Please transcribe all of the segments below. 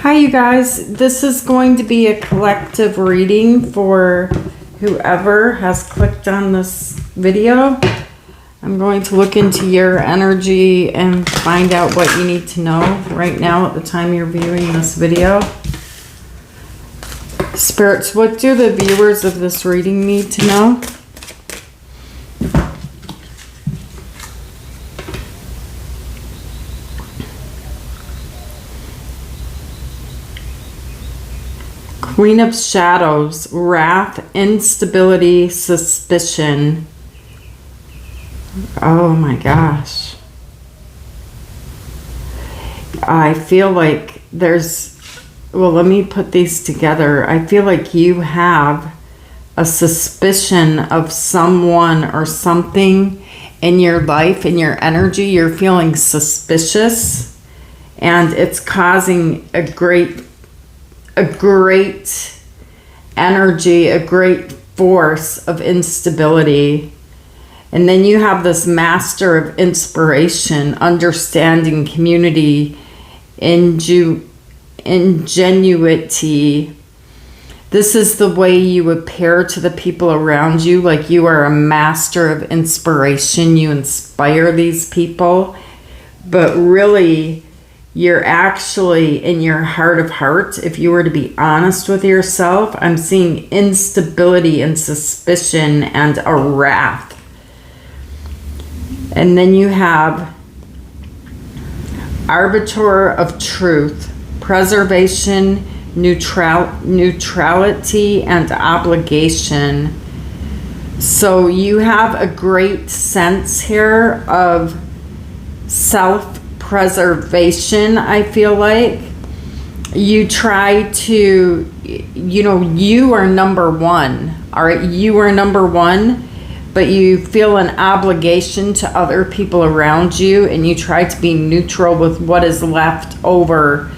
Hi you guys, this is going to be a collective reading for whoever has clicked on this video. I'm going to look into your energy and find out what you need to know right now at the time you're viewing this video. Spirits, what do the viewers of this reading need to know? Queen of Shadows, wrath, instability, suspicion. Oh my gosh. I feel like there's, well, let me put these together. I feel like you have a suspicion of someone or something in your life, in your energy. You're feeling suspicious, and it's causing a great energy, a great force of instability. And then you have this master of inspiration, understanding, community, ingenuity. This is the way you appear to the people around you, like you are a master of inspiration. You inspire these people, but really you're actually, in your heart of hearts, if you were to be honest with yourself, I'm seeing instability and suspicion and a wrath. And then you have arbiter of truth, preservation, neutrality, and obligation. So you have a great sense here of self-preservation. I feel like you try to, you are number one. All right, you are number one, but you feel an obligation to other people around you, and you try to be neutral with what is left over.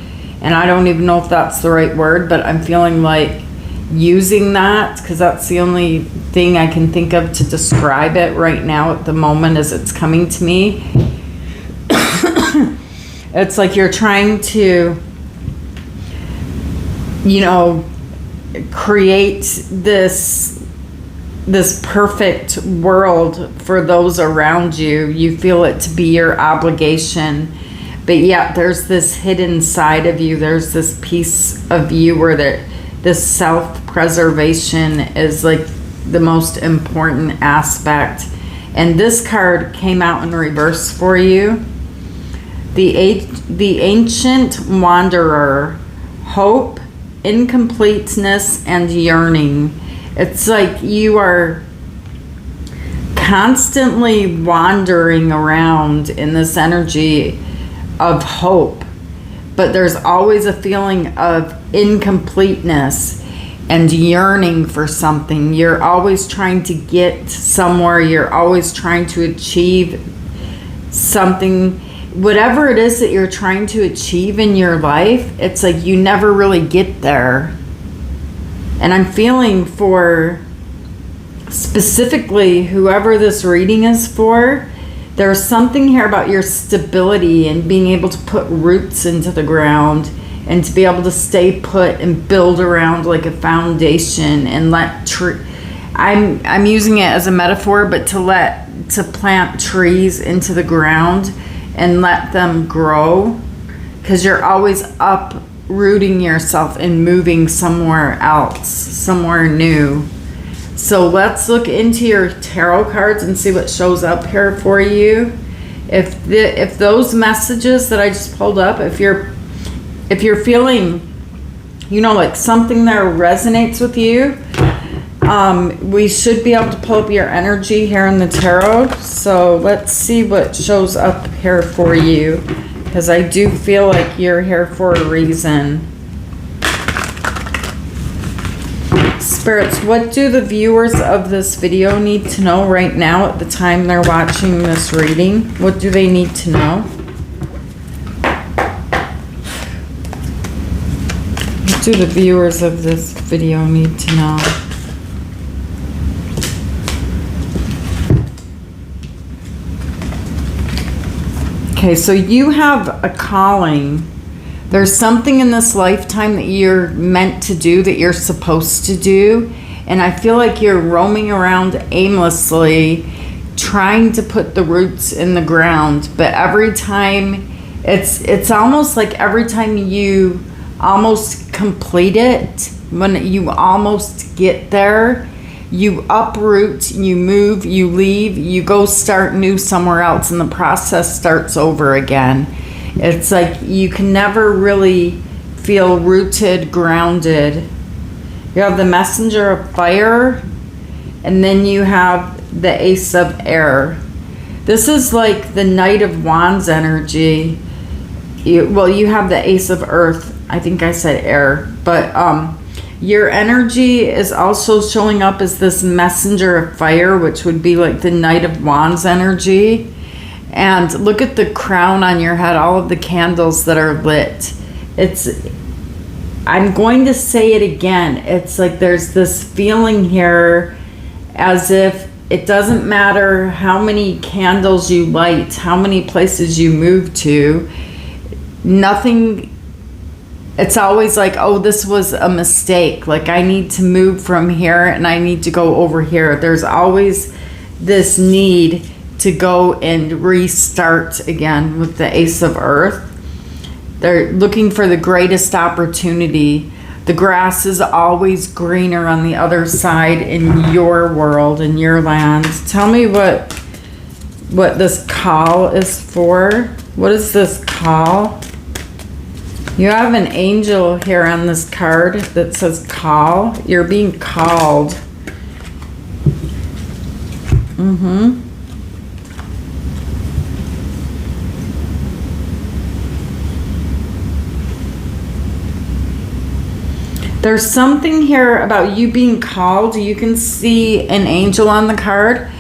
And I don't even know if that's the right word, but I'm feeling like using that because that's the only thing I can think of to describe it right now at the moment as it's coming to me. It's like you're trying to, create this perfect world for those around you. You feel it to be your obligation, but yet there's this hidden side of you. There's this piece of you where this self-preservation is like the most important aspect. And this card came out in reverse for you. The ancient wanderer, hope, incompleteness, and yearning. It's like you are constantly wandering around in this energy of hope, but there's always a feeling of incompleteness and yearning for something. You're always trying to get somewhere. You're always trying to achieve something. Whatever it is that you're trying to achieve in your life, it's like you never really get there. And I'm feeling for specifically whoever this reading is for, there's something here about your stability and being able to put roots into the ground and to be able to stay put and build around like a foundation and I'm using it as a metaphor, but to plant trees into the ground and let them grow, because you're always uprooting yourself and moving somewhere else, somewhere new. So let's look into your tarot cards and see what shows up here for you. If those messages that I just pulled up, if you're feeling, like something there resonates with you, we should be able to pull up your energy here in the tarot. So let's see what shows up here for you, because I do feel like you're here for a reason. Spirits, what do the viewers of this video need to know right now at the time they're watching this reading? What do they need to know? What do the viewers of this video need to know? Okay, so you have a calling There's something in this lifetime that you're meant to do, that you're supposed to do. And I feel like you're roaming around aimlessly, trying to put the roots in the ground. But every time, it's almost like every time you almost complete it, when you almost get there, you uproot, you move, you leave, you go start new somewhere else, and the process starts over again. It's like you can never really feel rooted, grounded. You have the messenger of fire, and then you have the ace of air. This is like the Knight of Wands energy. You have the ace of earth. I think I said air. But your energy is also showing up as this messenger of fire, which would be like the Knight of Wands energy. And look at the crown on your head, all of the candles that are lit. I'm going to say it again. It's like there's this feeling here as if it doesn't matter how many candles you light, how many places you move to, nothing, it's always like, oh, this was a mistake. Like, I need to move from here and I need to go over here. There's always this need to go and restart again with the Ace of Earth. They're looking for the greatest opportunity. The grass is always greener on the other side in your world, in your land. Tell me what this call is for. What is this call? You have an angel here on this card that says call. You're being called. There's something here about you being called. You can see an angel on the card.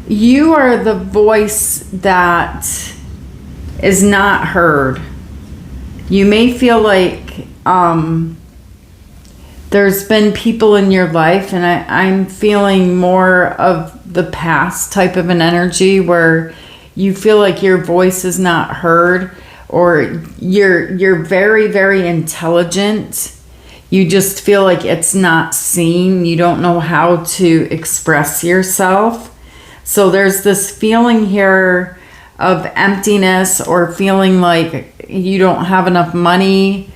You are the voice that is not heard. You may feel like there's been people in your life, and I'm feeling more of the past type of an energy where you feel like your voice is not heard, or you're very, very intelligent. You just feel like it's not seen. You don't know how to express yourself. So there's this feeling here of emptiness, or feeling like you don't have enough money,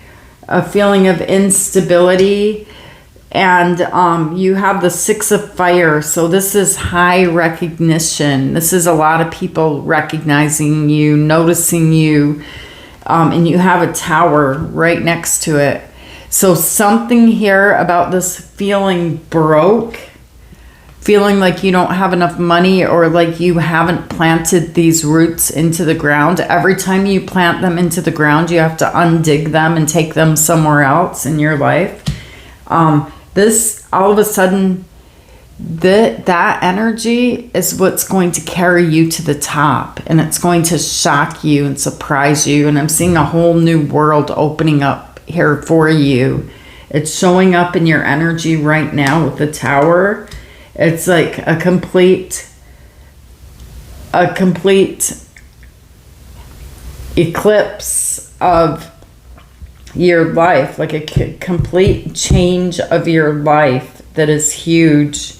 a feeling of instability. And you have the Six of Fire. So this is high recognition. This is a lot of people recognizing you, noticing you. And you have a tower right next to it. So something here about this feeling broke, feeling like you don't have enough money, or like you haven't planted these roots into the ground. Every time you plant them into the ground, you have to undig them and take them somewhere else in your life. This, all of a sudden, that energy is what's going to carry you to the top, and it's going to shock you and surprise you. And I'm seeing a whole new world opening up here for you. It's showing up in your energy right now with the tower. It's like a complete eclipse of your life, like a complete change of your life that is huge.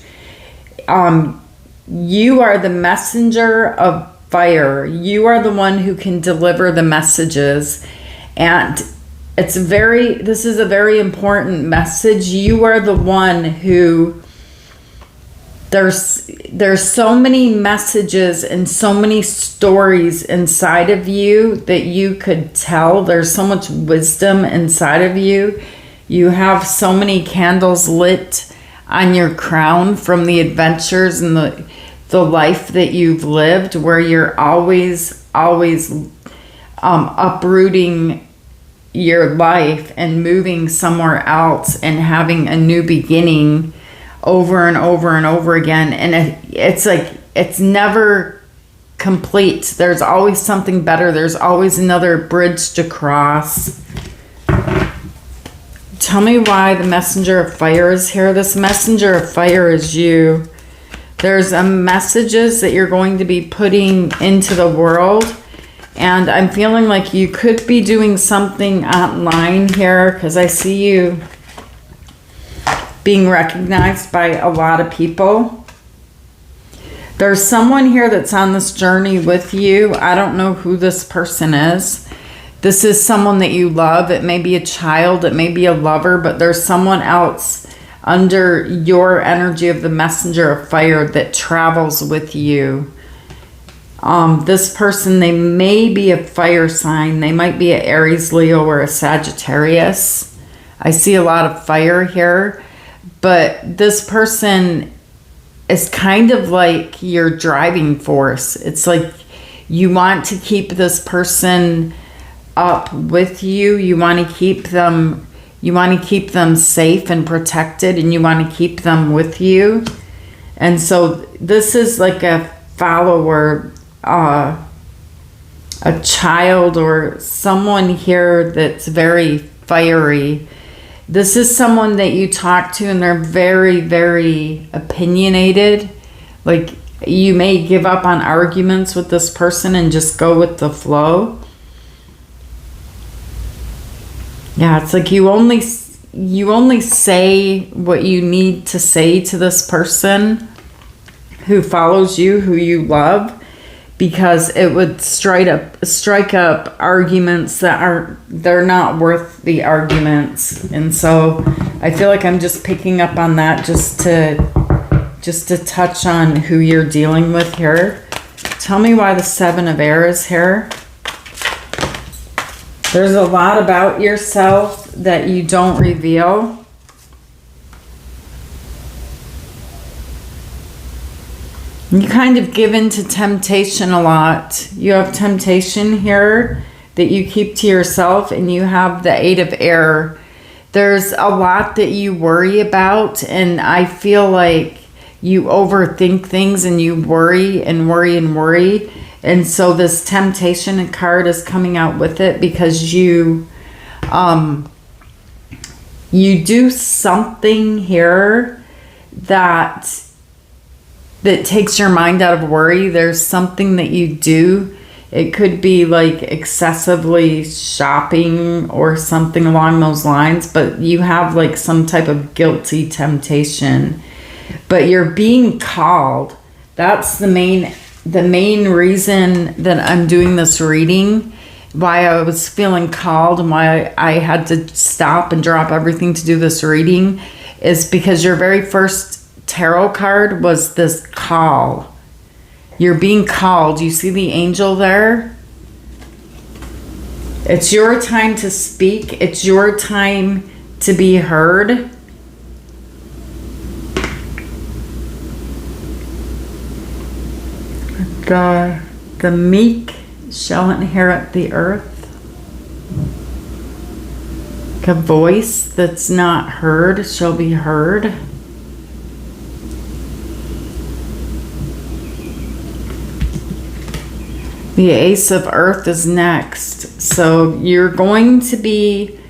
You are the messenger of fire. You are the one who can deliver the messages, and this is a very important message. You are the one who, there's so many messages and so many stories inside of you that you could tell. There's so much wisdom inside of you. You have so many candles lit on your crown from the adventures and the life that you've lived, where you're always uprooting your life and moving somewhere else and having a new beginning over and over and over again. And it's like, it's never complete. There's always something better. There's always another bridge to cross. Tell me why the messenger of fire is here. This messenger of fire is you. There's messages that you're going to be putting into the world, And I'm feeling like you could be doing something online here, because I see you being recognized by a lot of people. There's someone here that's on this journey with you. I don't know who this person is. This is someone that you love. It may be a child, it may be a lover, but there's someone else under your energy of the messenger of fire that travels with you. This person, they may be a fire sign. They might be an Aries, Leo, or a Sagittarius. I see a lot of fire here, but this person is kind of like your driving force. It's like you want to keep this person up with you. You want to keep them safe and protected, and you want to keep them with you. And so this is like a follower, a child, or someone here that's very fiery. This is someone that you talk to and they're very, very opinionated. Like, you may give up on arguments with this person and just go with the flow. Yeah, it's like you only say what you need to say to this person who follows you, who you love, because it would strike up arguments that they're not worth the arguments. And so I feel like I'm just picking up on that just to touch on who you're dealing with here. Tell me why the Seven of Air is here. There's a lot about yourself that you don't reveal. You kind of give in to temptation a lot. You have temptation here that you keep to yourself, and you have the Eight of Air. There's a lot that you worry about, and I feel like you overthink things and you worry and worry and worry. And so this temptation card is coming out with it because you do something here that takes your mind out of worry. There's something that you do. It could be like excessively shopping or something along those lines, but you have like some type of guilty temptation. But you're being called. That's the main reason that I'm doing this reading, why I was feeling called and why I had to stop and drop everything to do this reading, is because your very first tarot card was this call. You're being called. You see the angel there? It's your time to speak. It's your time to be heard. The meek shall inherit the earth. A voice that's not heard shall be heard. The Ace of Earth is next. So you're going to be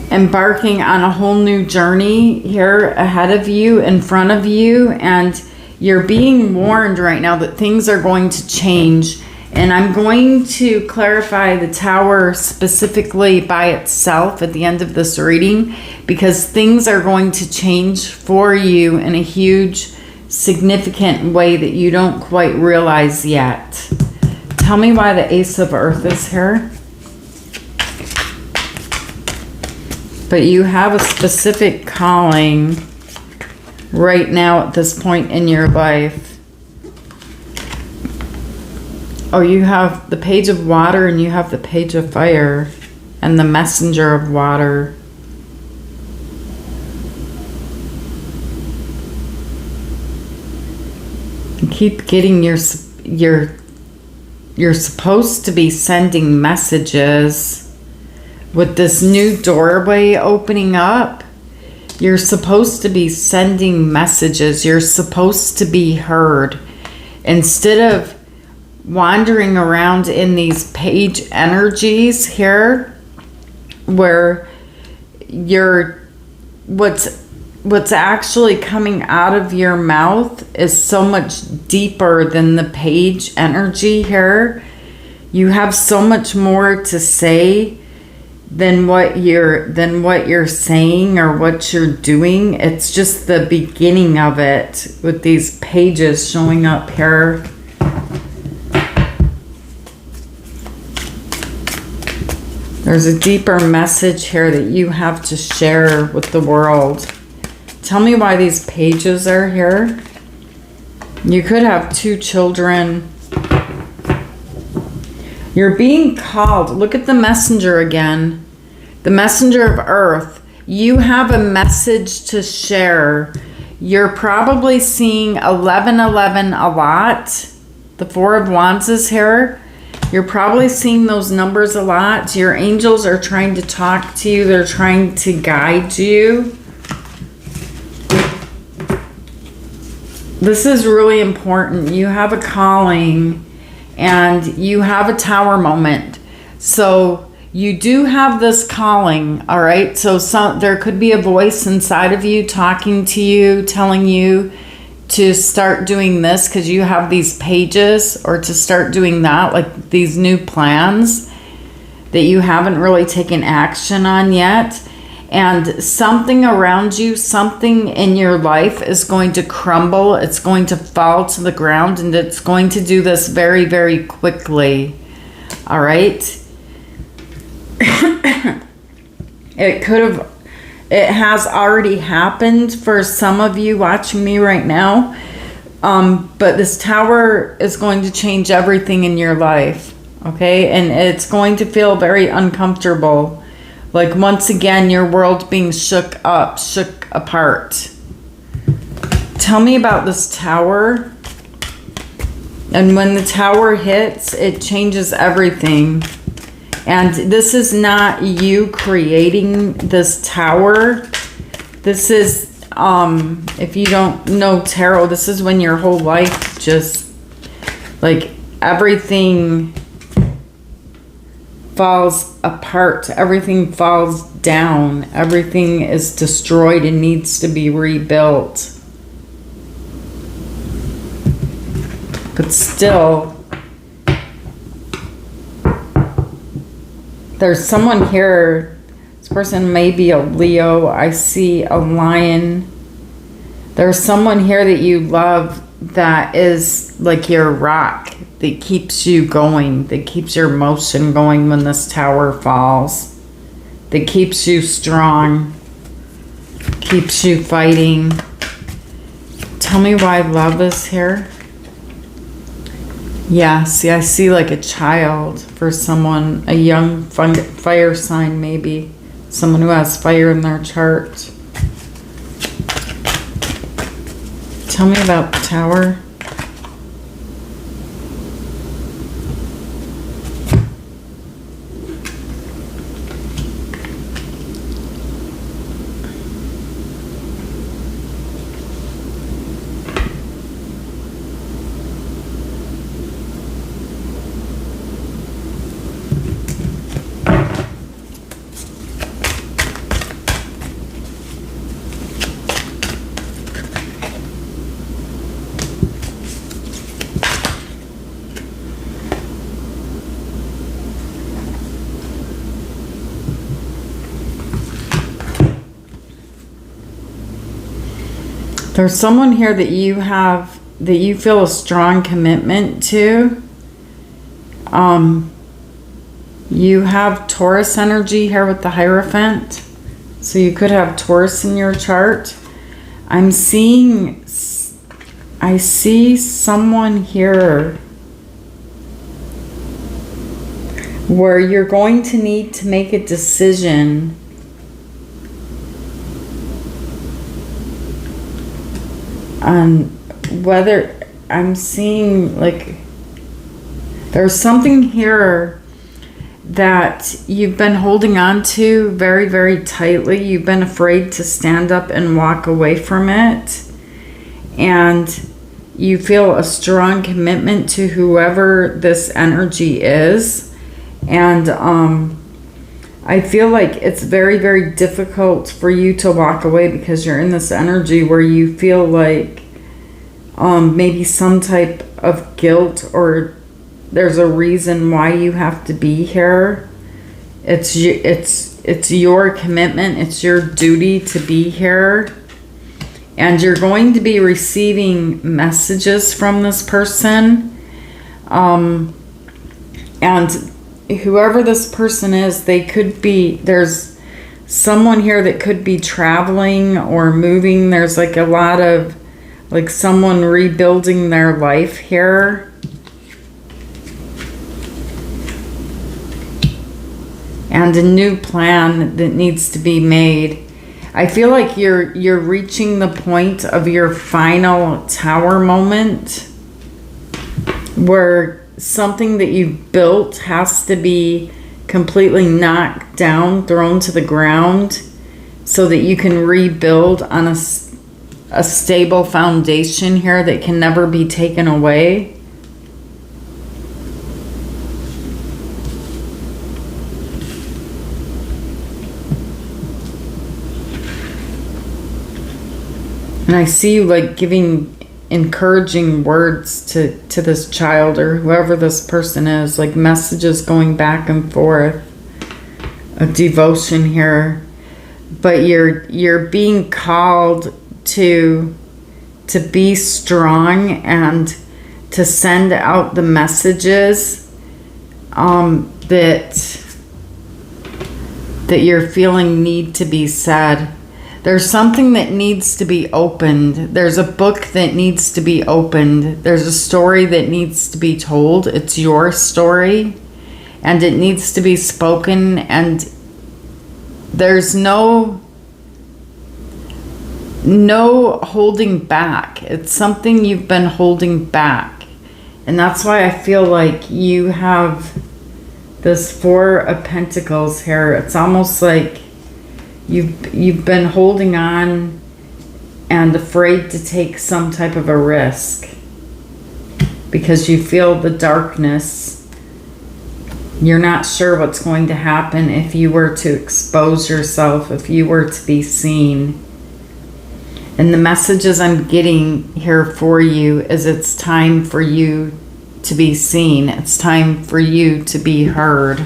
embarking on a whole new journey here ahead of you, in front of you, and you're being warned right now that things are going to change. And I'm going to clarify the Tower specifically by itself at the end of this reading, because things are going to change for you in a huge, significant way that you don't quite realize yet. Tell me why the Ace of Earth is here. But you have a specific calling right now at this point in your life. Oh, you have the Page of Water and you have the Page of Fire and the Messenger of Water. You keep getting you're supposed to be sending messages with this new doorway opening up. You're supposed to be sending messages. You're supposed to be heard. Instead of wandering around in these page energies here, where what's what's actually coming out of your mouth is so much deeper than the page energy here. You have so much more to say than what you're saying or what you're doing. It's just the beginning of it with these pages showing up here. There's a deeper message here that you have to share with the world. Tell me why these pages are here. You could have 2 children. You're being called. Look at the messenger again. The messenger of earth. You have a message to share. You're probably seeing 1111 a lot. The 4 of Wands is here. You're probably seeing those numbers a lot. Your angels are trying to talk to you. They're trying to guide you. This is really important. You have a calling and you have a tower moment. So you do have this calling, all right? So there could be a voice inside of you talking to you, telling you to start doing this because you have these pages, or to start doing that, like these new plans that you haven't really taken action on yet. And something around you, something in your life is going to crumble. It's going to fall to the ground, and it's going to do this very, very quickly. All right? It has already happened for some of you watching me right now. But this tower is going to change everything in your life. Okay? And it's going to feel very uncomfortable. Like, once again, your world being shook apart. Tell me about this tower. And when the tower hits, it changes everything. And this is not you creating this tower. This is, if you don't know tarot, this is when your whole life just, like, everything falls apart, everything falls down, everything is destroyed and needs to be rebuilt. But still, there's someone here. This person may be a Leo. I see a lion. There's someone here that you love that is like your rock, that keeps you going, that keeps your motion going when this tower falls, that keeps you strong, keeps you fighting. Tell me why love is here. Yeah, see, I see like a child for someone, a young fire sign maybe, someone who has fire in their chart. Tell me about the tower. There's someone here that you feel a strong commitment to. You have Taurus energy here with the Hierophant. So you could have Taurus in your chart. I see someone here where you're going to need to make a decision on whether, I'm seeing like there's something here that you've been holding on to very, very tightly. You've been afraid to stand up and walk away from it. And you feel a strong commitment to whoever this energy is. And I feel like it's very, very difficult for you to walk away because you're in this energy where you feel like maybe some type of guilt, or there's a reason why you have to be here. It's your commitment. It's your duty to be here. And you're going to be receiving messages from this person. And whoever this person is, there's someone here that could be traveling or moving. There's like a lot of, like someone rebuilding their life here. And a new plan that needs to be made. I feel like you're reaching the point of your final tower moment where something that you built has to be completely knocked down, thrown to the ground, so that you can rebuild on a stable foundation here that can never be taken away. And I see you like giving encouraging words to this child or whoever this person is, like messages going back and forth, a devotion here. But you're being called to be strong and to send out the messages that you're feeling need to be said. There's something that needs to be opened. There's a book that needs to be opened. There's a story that needs to be told. It's your story, and it needs to be spoken, and there's no holding back. It's something you've been holding back. And that's why I feel like you have this Four of Pentacles here. It's almost like you've been holding on and afraid to take some type of a risk because you feel the darkness. You're not sure what's going to happen if you were to expose yourself, if you were to be seen. And the messages I'm getting here for you is it's time for you to be seen. It's time for you to be heard.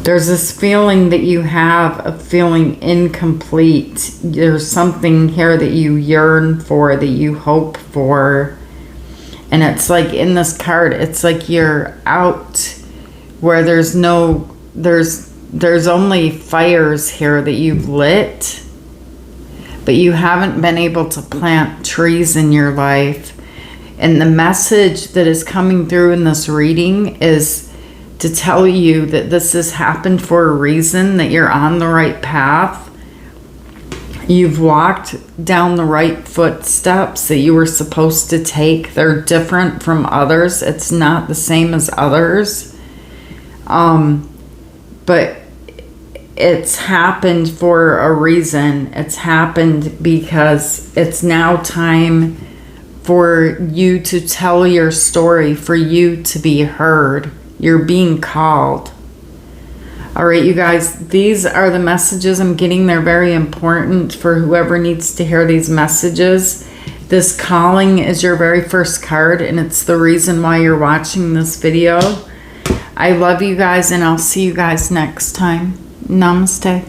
There's this feeling that you have of feeling incomplete. There's something here that you yearn for, that you hope for. And it's like in this card, it's like you're out where there's only fires here that you've lit, but you haven't been able to plant trees in your life. And the message that is coming through in this reading is to tell you that this has happened for a reason, that you're on the right path. You've walked down the right footsteps that you were supposed to take. They're different from others. It's not the same as others. But it's happened for a reason. It's happened because it's now time for you to tell your story, for you to be heard. You're being called. All right, you guys, these are the messages I'm getting. They're very important for whoever needs to hear these messages. This calling is your very first card, and it's the reason why you're watching this video. I love you guys, and I'll see you guys next time. Namaste.